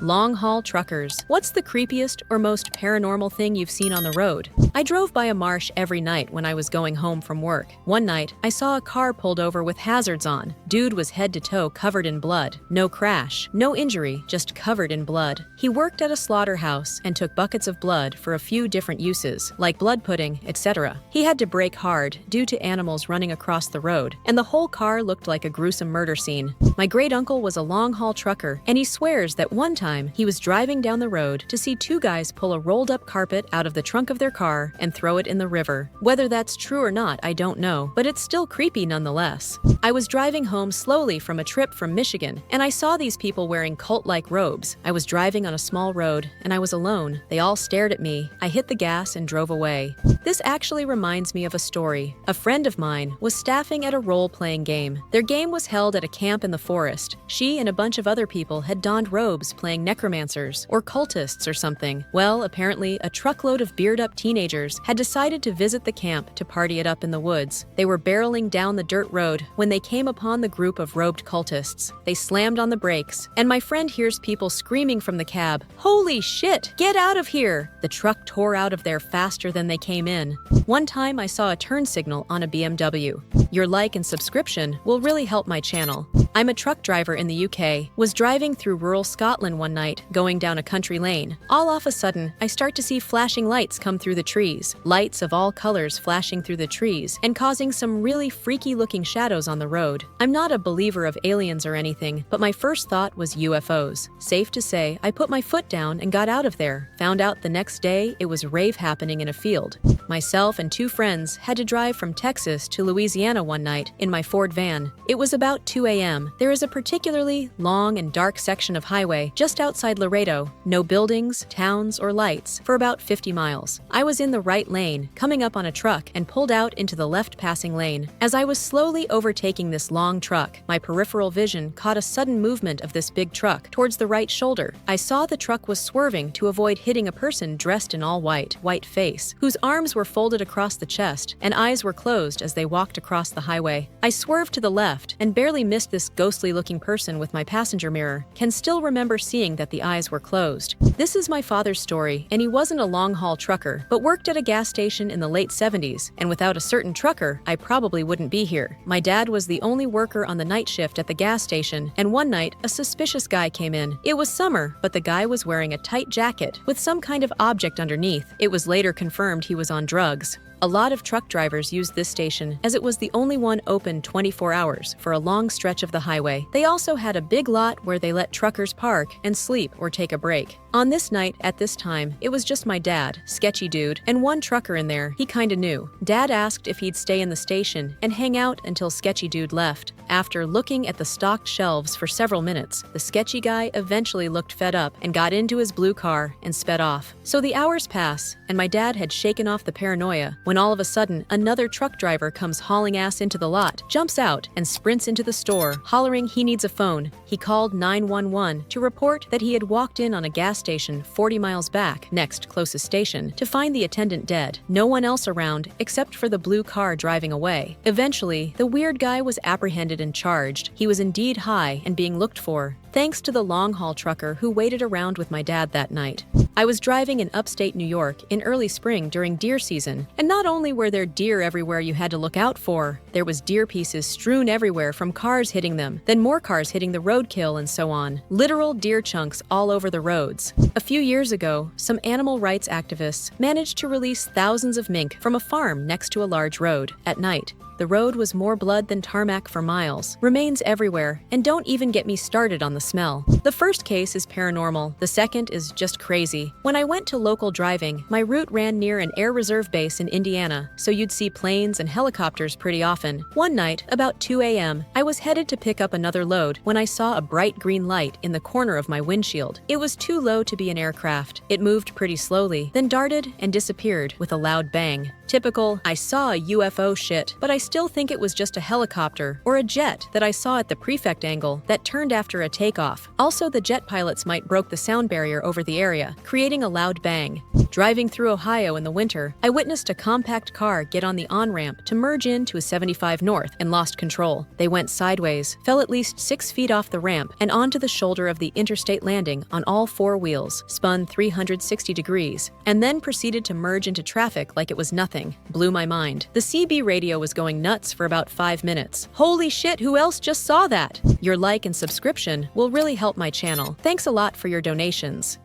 Long-haul truckers. What's the creepiest or most paranormal thing you've seen on the road? I drove by a marsh every night when I was going home from work. One night, I saw a car pulled over with hazards on. Dude was head to toe covered in blood. No crash, no injury, just covered in blood. He worked at a slaughterhouse and took buckets of blood for a few different uses, like blood pudding, etc. He had to brake hard due to animals running across the road, and the whole car looked like a gruesome murder scene. My great-uncle was a long-haul trucker, and he swears that one time he was driving down the road to see two guys pull a rolled-up carpet out of the trunk of their car and throw it in the river. Whether that's true or not, I don't know, but it's still creepy nonetheless. I was driving home slowly from a trip from Michigan, and I saw these people wearing cult-like robes. I was driving on a small road, and I was alone. They all stared at me. I hit the gas and drove away. This actually reminds me of a story. A friend of mine was staffing at a role-playing game. Their game was held at a camp in the forest. She and a bunch of other people had donned robes playing necromancers or cultists or something. Well, apparently, a truckload of beard-up teenagers had decided to visit the camp to party it up in the woods. They were barreling down the dirt road when they came upon the group of robed cultists. They slammed on the brakes, and my friend hears people screaming from the cab, "Holy shit! Get out of here!" The truck tore out of there faster than they came in. One time I saw a turn signal on a BMW. Your like and subscription will really help my channel. I'm a truck driver in the UK, was driving through rural Scotland one night, going down a country lane. All off a sudden, I start to see flashing lights come through the trees, lights of all colors flashing through the trees and causing some really freaky-looking shadows on the road. I'm not a believer of aliens or anything, but my first thought was UFOs. Safe to say, I put my foot down and got out of there. Found out the next day it was rave happening in a field. Myself and two friends had to drive from Texas to Louisiana one night in my Ford van. It was about 2 a.m. There is a particularly long and dark section of highway just outside Laredo. No buildings, towns, or lights for about 50 miles. I was in the right lane, coming up on a truck, and pulled out into the left passing lane. As I was slowly overtaking this long truck, my peripheral vision caught a sudden movement of this big truck towards the right shoulder. I saw the truck was swerving to avoid hitting a person dressed in all white face, whose arms were folded across the chest and eyes were closed as they walked across the highway. I swerved to the left and barely missed this ghostly-looking person with my passenger mirror. Can still remember seeing that the eyes were closed. This is my father's story, and he wasn't a long-haul trucker, but worked at a gas station in the late 70s, and without a certain trucker, I probably wouldn't be here. My dad was the only worker on the night shift at the gas station, and one night, a suspicious guy came in. It was summer, but the guy was wearing a tight jacket with some kind of object underneath. It was later confirmed he was on drugs. A lot of truck drivers used this station as it was the only one open 24 hours for a long stretch of the highway. They also had a big lot where they let truckers park and sleep or take a break. On this night, at this time, it was just my dad, sketchy dude, and one trucker in there he kinda knew. Dad asked if he'd stay in the station and hang out until sketchy dude left. After looking at the stocked shelves for several minutes, the sketchy guy eventually looked fed up and got into his blue car and sped off. So the hours pass, and my dad had shaken off the paranoia when all of a sudden, another truck driver comes hauling ass into the lot, jumps out, and sprints into the store, hollering he needs a phone. He called 911 to report that he had walked in on a gas station 40 miles back, next closest station, to find the attendant dead. No one else around except for the blue car driving away. Eventually, the weird guy was apprehended and charged. He was indeed high and being looked for, thanks to the long-haul trucker who waited around with my dad that night. I was driving in upstate New York in early spring during deer season, and not only were there deer everywhere you had to look out for, there was deer pieces strewn everywhere from cars hitting them, then more cars hitting the roadkill and so on. Literal deer chunks all over the roads. A few years ago, some animal rights activists managed to release thousands of mink from a farm next to a large road at night. The road was more blood than tarmac for miles, remains everywhere, and don't even get me started on the smell. The first case is paranormal, the second is just crazy. When I went to local driving, my route ran near an air reserve base in Indiana, so you'd see planes and helicopters pretty often. One night, about 2 a.m., I was headed to pick up another load when I saw a bright green light in the corner of my windshield. It was too low to be an aircraft. It moved pretty slowly, then darted and disappeared with a loud bang. Typical, I saw a UFO shit, but I still think it was just a helicopter or a jet that I saw at the prefect angle that turned after a takeoff. Also, the jet pilots might broke the sound barrier over the area, creating a loud bang. Driving through Ohio in the winter, I witnessed a compact car get on the on-ramp to merge into a 75 North and lost control. They went sideways, fell at least 6 feet off the ramp and onto the shoulder of the interstate landing on all 4 wheels, spun 360 degrees, and then proceeded to merge into traffic like it was nothing. Blew my mind. The CB radio was going nuts for about 5 minutes. Holy shit, who else just saw that? Your like and subscription will really help my channel. Thanks a lot for your donations.